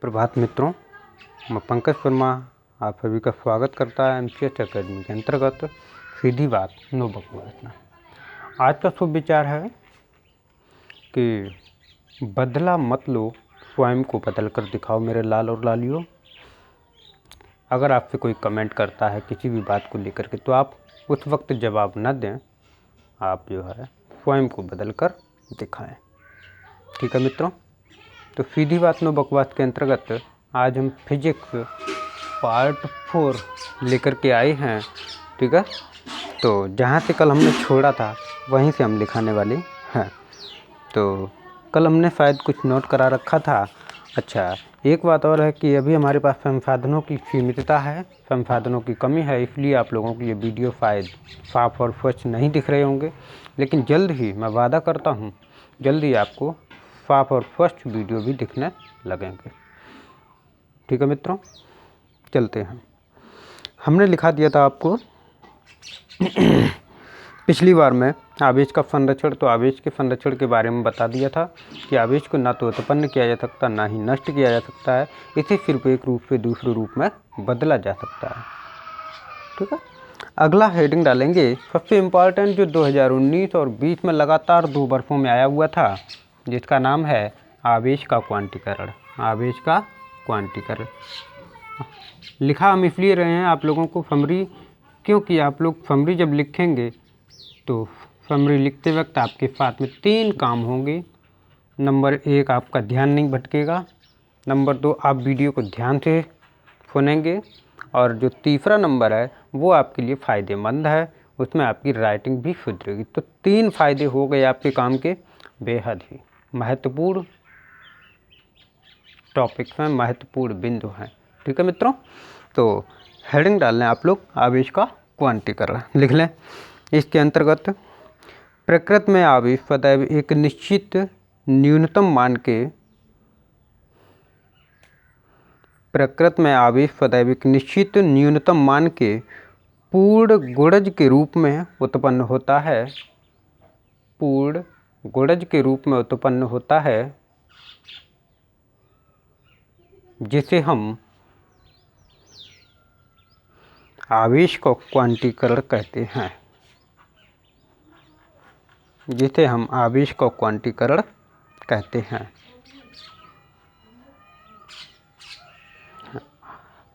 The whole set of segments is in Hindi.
सुप्रभात मित्रों, मैं पंकज वर्मा आप सभी का स्वागत करता है एमसीएस अकेडमी के अंतर्गत सीधी बात नो बकवास ना। आज का शुभ विचार है कि बदला मत लो, स्वयं को बदल कर दिखाओ मेरे लाल और लालियों। अगर आपसे कोई कमेंट करता है किसी भी बात को लेकर के तो आप उस वक्त जवाब न दें, आप जो है स्वयं को बदल कर दिखाएँ। ठीक है मित्रों, तो सीधी बात नो बकवास के अंतर्गत आज हम फिजिक्स पार्ट 4 लेकर के आए हैं। ठीक है, तो जहाँ से कल हमने छोड़ा था वहीं से हम लिखाने वाले हैं। तो कल हमने शायद कुछ नोट करा रखा था। अच्छा, एक बात और है कि अभी हमारे पास संसाधनों की सीमितता है, संसाधनों की कमी है, इसलिए आप लोगों को ये वीडियो शायद साफ और स्वच्छ नहीं दिख रहे होंगे, लेकिन जल्द ही मैं वादा करता हूँ जल्द ही आपको साफ और स्वच्छ वीडियो भी दिखने लगेंगे। ठीक है मित्रों, चलते हैं। हमने लिखा दिया था आपको पिछली बार में आवेश का संरक्षण, तो आवेश के संरक्षण के बारे में बता दिया था कि आवेश को ना तो उत्पन्न किया जा सकता ना ही नष्ट किया जा सकता है, इसे सिर्फ एक रूप से दूसरे रूप में बदला जा सकता है। ठीक है, अगला हेडिंग डालेंगे सबसे इम्पॉर्टेंट जो 2019 और 20 में लगातार 2 वर्षों में आया हुआ था, जिसका नाम है आवेश का क्वांटीकरण। आवेश का क्वांटीकरण लिखा हम इसलिए रहे हैं आप लोगों को समरी, क्योंकि आप लोग समरी जब लिखेंगे तो समरी लिखते वक्त आपके साथ में 3 काम होंगे। नंबर 1, आपका ध्यान नहीं भटकेगा। नंबर 2, आप वीडियो को ध्यान से सुनेंगे। और जो तीसरा नंबर है वो आपके लिए फ़ायदेमंद है, उसमें आपकी राइटिंग भी सुधरेगी। तो 3 फायदे हो गए आपके काम के, बेहद ही महत्वपूर्ण टॉपिक्स हैं, महत्वपूर्ण बिंदु हैं। ठीक है मित्रों, तो हेडिंग डाल लें आप लोग आवेश का क्वांटीकरण लिख लें। इसके अंतर्गत प्रकृति में आवेश सदैव एक निश्चित न्यूनतम मान के पूर्ण गुणज के रूप में उत्पन्न होता है। पूर्ण गुणज के रूप में उत्पन्न होता है, जिसे हम आवेश का क्वांटीकरण कहते हैं। जिसे हम आवेश का क्वांटीकरण कहते हैं।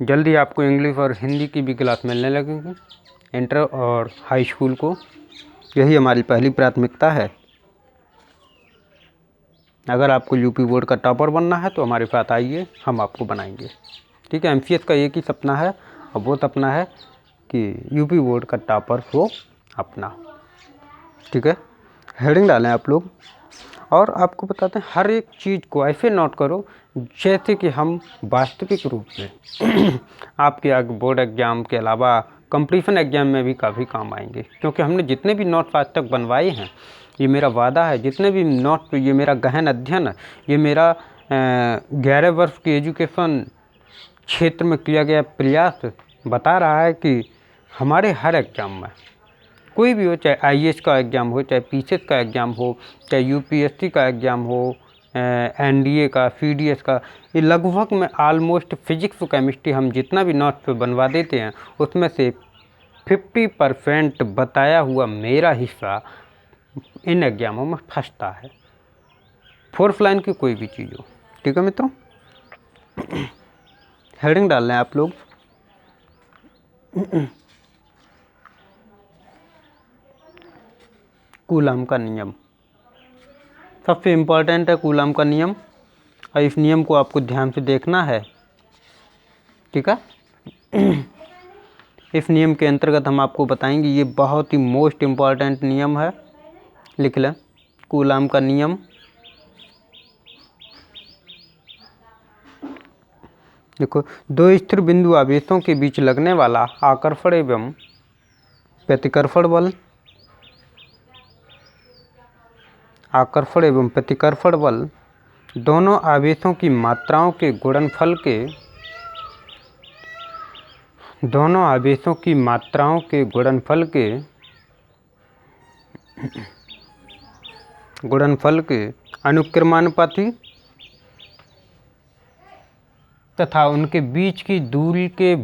जल्दी आपको इंग्लिश और हिंदी की भी क्लास मिलने लगेंगी, इंटर और हाई स्कूल को। यही हमारी पहली प्राथमिकता है। अगर आपको यूपी बोर्ड का टॉपर बनना है तो हमारे साथ आइए, हम आपको बनाएंगे। ठीक है, एमसीएस का एक ही सपना है, और वो सपना है कि यूपी बोर्ड का टॉपर हो अपना। ठीक है, हेडिंग डालें आप लोग, और आपको बताते हैं हर एक चीज़ को ऐसे नोट करो जैसे कि हम वास्तविक रूप से आपके आगे बोर्ड एग्ज़ाम के अलावा कंपटीशन एग्ज़ाम में भी काफ़ी काम आएंगे। क्योंकि हमने जितने भी नोट्स आज तक बनवाए हैं, ये मेरा वादा है, जितने भी नोट, ये मेरा गहन अध्ययन है, ये मेरा 11 वर्ष की एजुकेशन क्षेत्र में किया गया प्रयास बता रहा है कि हमारे हर एग्ज़ाम में, कोई भी हो, चाहे आईएएस का एग्ज़ाम हो, चाहे पीसीएस का एग्ज़ाम हो, चाहे यूपीएससी का एग्ज़ाम हो, एनडीए का, सीडीएस का, ये लगभग में ऑलमोस्ट फिजिक्स और केमिस्ट्री हम जितना भी नोट्स पे बनवा देते हैं, उसमें से 50% बताया हुआ मेरा हिस्सा इन एग्ज़ामों में फंसता है, 4th लाइन की कोई भी चीज़ हो। ठीक है मित्रों, हेडिंग डाल लें आप लोग कूलम का नियम। सबसे इम्पोर्टेंट है कूलम का नियम, और इस नियम को आपको ध्यान से देखना है। ठीक है, इस नियम के अंतर्गत हम आपको बताएंगे, ये बहुत ही मोस्ट इम्पॉर्टेंट नियम है। लिख लें, कूलम का नियम। देखो, 2 स्थिर बिंदु आवेशों के बीच लगने वाला आकर्षण एवं प्रतिकर्षण बल, दोनों आवेशों की मात्राओं के गुणनफल के अनुक्रमानुपाती तथा उनके बीच की दूरी के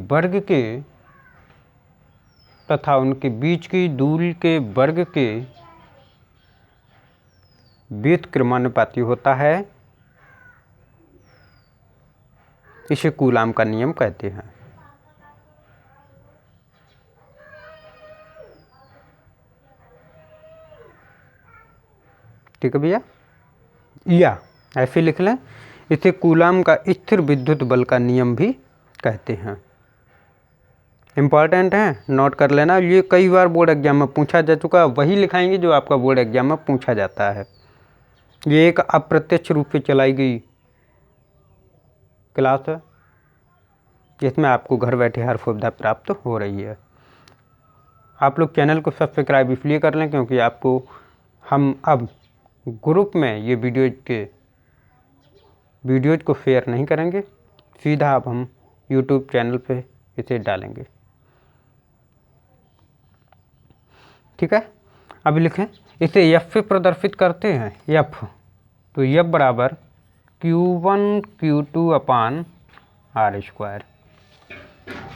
वर्ग के व्युत्क्रमानुपाती होता है, इसे कूलाम का नियम कहते हैं। ठीक है भैया, या ऐसे लिख लें, इसे कूलाम का स्थिर विद्युत बल का नियम भी कहते हैं। इम्पॉर्टेंट है, नोट कर लेना। ये कई बार बोर्ड एग्जाम में पूछा जा चुका है, वही लिखाएंगे जो आपका बोर्ड एग्जाम में पूछा जाता है। ये एक अप्रत्यक्ष रूप से चलाई गई क्लास है, जिसमें आपको घर बैठे हर सुविधा प्राप्त हो रही है। आप लोग चैनल को सब्सक्राइब इसलिए कर लें क्योंकि आपको हम अब ग्रुप में ये वीडियोज को शेयर नहीं करेंगे, सीधा अब हम यूट्यूब चैनल पे इसे डालेंगे। ठीक है, अब लिखें, इसे एफ से प्रदर्शित करते हैं, एफ। तो एफ बराबर Q1 Q2 upon r square,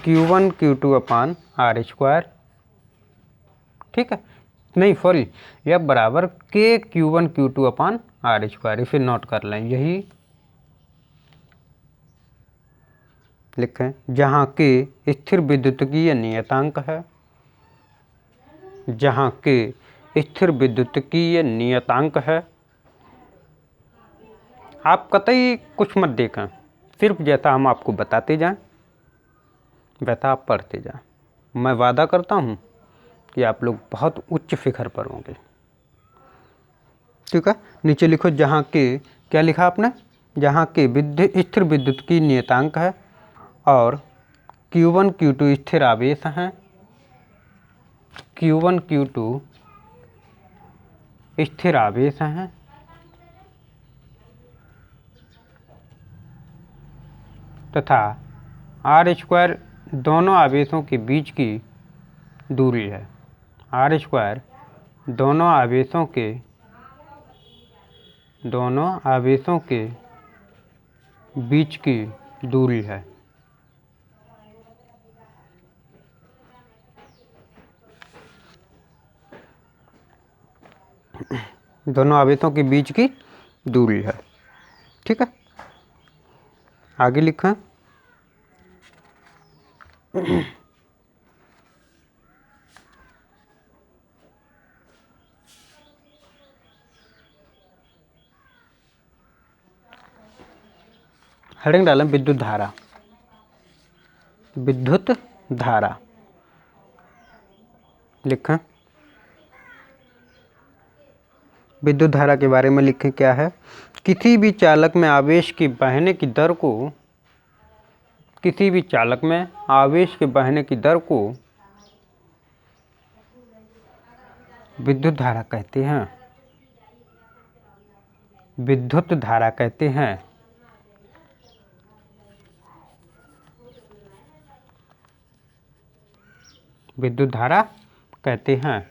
Q1 Q2 upon r square. ठीक है, नहीं सॉरी, एफ बराबर के Q1 Q2 upon r square, इसे नोट कर लें। यही लिखें, जहाँ के स्थिर विद्युतीय नियतांक है, जहाँ के स्थिर विद्युतीय नियतांक है। आप कतई कुछ मत देखें, सिर्फ जैसा हम आपको बताते जाएं वैसा आप पढ़ते जाएं। मैं वादा करता हूँ कि आप लोग बहुत उच्च शिखर पर होंगे। ठीक है, नीचे लिखो, जहाँ के, क्या लिखा आपने, जहाँ के स्थिर विद्युतीय नियतांक है और Q1 Q2 स्थिर आवेश हैं, Q1 Q2 स्थिर आवेश हैं, तथा आर स्क्वायर दोनों आवेशों के बीच की दूरी है। आर स्क्वायर दोनों आवेशों के बीच की दूरी है। दोनों आवेशों के बीच की दूरी है। ठीक है, आगे लिखें, हेडिंग डालें, विद्युत धारा। विद्युत धारा लिखें, विद्युत धारा के बारे में लिखें क्या है, किसी भी चालक में आवेश के बहने की दर को, किसी भी चालक में आवेश के बहने की दर को विद्युत धारा कहते हैं। विद्युत धारा कहते हैं। विद्युत धारा कहते हैं।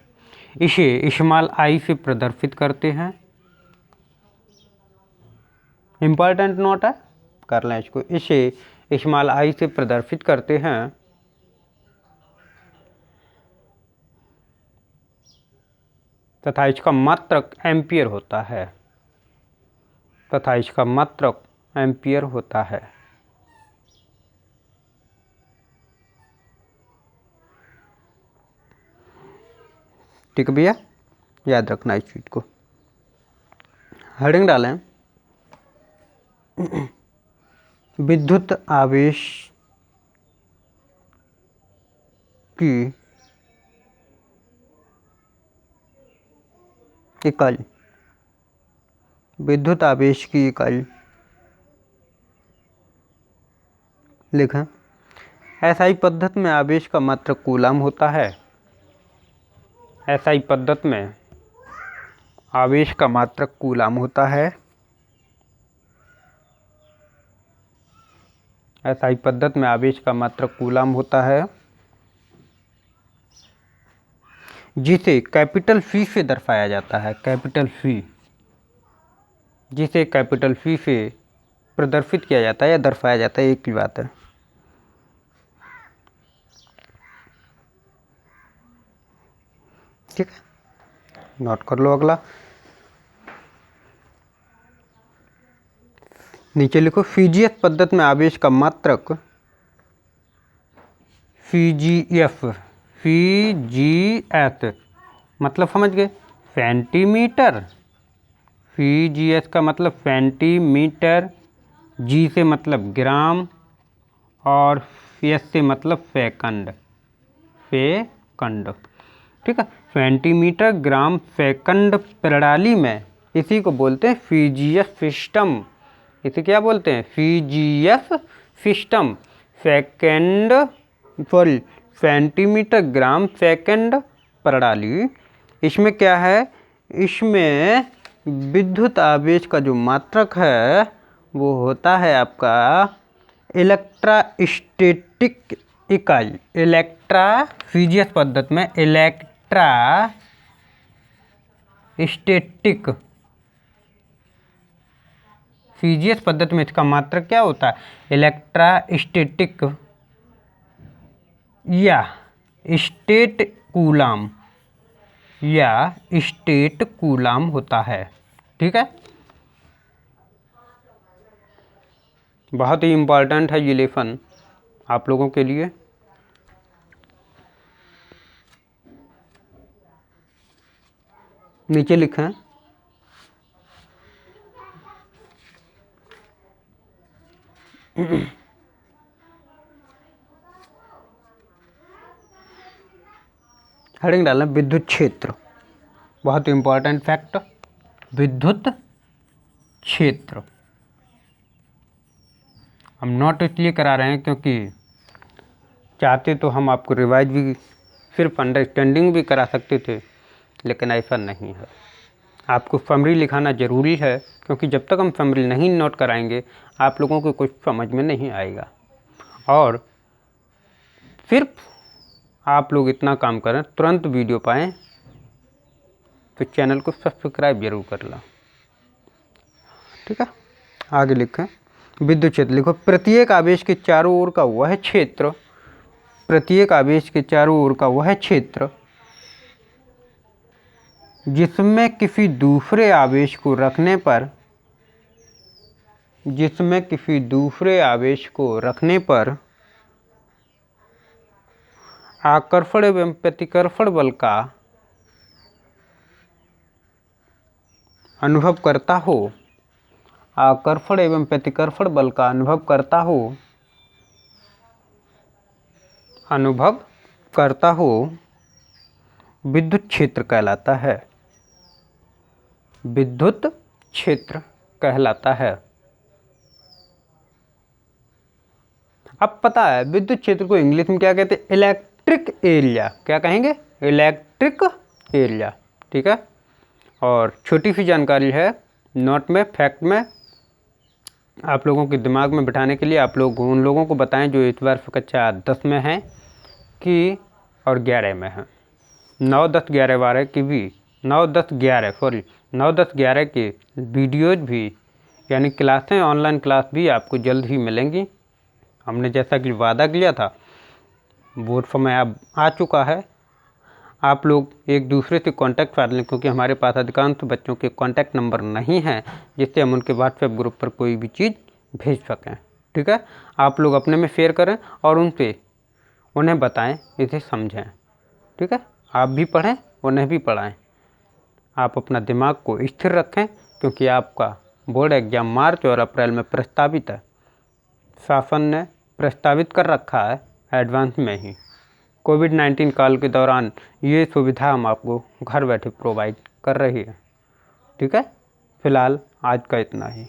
इसे स्मॉल आई से प्रदर्शित करते हैं। इम्पॉर्टेंट नोट है, कर लें इसको। इसे स्मॉल आई से प्रदर्शित करते हैं तथा इसका मात्रक एम्पियर होता है, तथा इसका मात्रक एम्पियर होता है। ठीक है भैया, याद रखना इस चीज को। हेडिंग डालें, विद्युत आवेश की इकाई, विद्युत आवेश की इकाई लिखें। एसआई पद्धति में आवेश का मात्रक कूलाम होता है। एसआई पद्धति में आवेश का मात्रक कूलाम होता है। एसआई पद्धति में आवेश का मात्रक कूलाम होता है, जिसे कैपिटल फी से दर्शाया जाता है। कैपिटल फी, जिसे कैपिटल फी से प्रदर्शित किया जाता है या दर्शाया जाता है, एक ही बात है। ठीक है, नोट कर लो। अगला नीचे लिखो, फीजियस पद्धति में आवेश का मात्रक फीजीएफ, फीजीएस मतलब समझ गए सेंटीमीटर, फीजीएस का मतलब सेंटीमीटर, जी से मतलब ग्राम और एस से मतलब सेकंड, सेकंड। ठीक है, सेंटीमीटर ग्राम सेकंड प्रणाली में इसी को बोलते हैं फीजीएस सिस्टम। इसे क्या बोलते हैं? फीजीएस system. Second sorry centimetre gram second प्रणाली। इसमें क्या है? इसमें विद्युत आवेश का जो मात्रक है वो होता है आपका इलेक्ट्रोस्टैटिक इकाई। फीजियस पद्धति में इलेक्ट्रोस्टैटिक, फीजियस पद्धति में इसका मात्रक क्या होता है? इलेक्ट्रोस्टैटिक या स्टेट कूलाम, या स्टेट कूलाम होता है। ठीक है, बहुत ही इम्पॉर्टेंट है ये लेसन आप लोगों के लिए। नीचे लिखें हेडिंग डालना विद्युत क्षेत्र। बहुत इम्पॉर्टेंट फैक्ट, विद्युत क्षेत्र। हम नोट इसलिए करा रहे हैं क्योंकि चाहते तो हम आपको रिवाइज भी, सिर्फ अंडरस्टैंडिंग भी करा सकते थे, लेकिन ऐसा नहीं है। आपको समरी लिखाना ज़रूरी है, क्योंकि जब तक हम समरी नहीं नोट कराएंगे आप लोगों को कुछ समझ में नहीं आएगा। और सिर्फ आप लोग इतना काम करें, तुरंत वीडियो पाएँ तो चैनल को सब्सक्राइब जरूर कर लो। ठीक है, आगे लिखें विद्युत क्षेत्र। लिखो, प्रत्येक आवेश के चारों ओर का वह क्षेत्र, प्रत्येक आवेश के चारों ओर का वह क्षेत्र जिसमें किसी दूसरे आवेश को रखने पर, जिसमें किसी दूसरे आवेश को रखने पर आकर्षण एवं प्रतिकर्षण बल का अनुभव करता हो, आकर्षण एवं प्रतिकर्षण बल का अनुभव करता हो, अनुभव करता हो, विद्युत क्षेत्र कहलाता है, विद्युत क्षेत्र कहलाता है। अब पता है विद्युत क्षेत्र को इंग्लिश में क्या कहते हैं? Electric area. क्या कहेंगे? Electric area. ठीक है, और छोटी सी जानकारी है नोट में, फैक्ट में, आप लोगों के दिमाग में बिठाने के लिए आप लोग उन लोगों को बताएं जो इस बार कक्षा 10 में हैं कि और 11 में हैं। 9, 10, 11, 12 की भी 9, 10, 11 की वीडियोज भी, यानी क्लासें, ऑनलाइन क्लास भी आपको जल्द ही मिलेंगी। हमने जैसा कि वादा किया था वो समय अब आ चुका है। आप लोग एक दूसरे से कांटेक्ट कर लें, क्योंकि हमारे पास अधिकांश बच्चों के कांटेक्ट नंबर नहीं हैं जिससे हम उनके व्हाट्सएप ग्रुप पर कोई भी चीज़ भेज सकें। ठीक है, आप लोग अपने में शेयर करें और उन्हें बताएं, इसे समझें। ठीक है, आप भी पढ़ें, उन्हें भी पढ़ाएं। आप अपना दिमाग को स्थिर रखें, क्योंकि आपका बोर्ड एग्ज़ाम मार्च और अप्रैल में प्रस्तावित है। शासन ने प्रस्तावित कर रखा है एडवांस में ही। कोविड-19 काल के दौरान ये सुविधा हम आपको घर बैठे प्रोवाइड कर रही है। ठीक है, फिलहाल आज का इतना ही।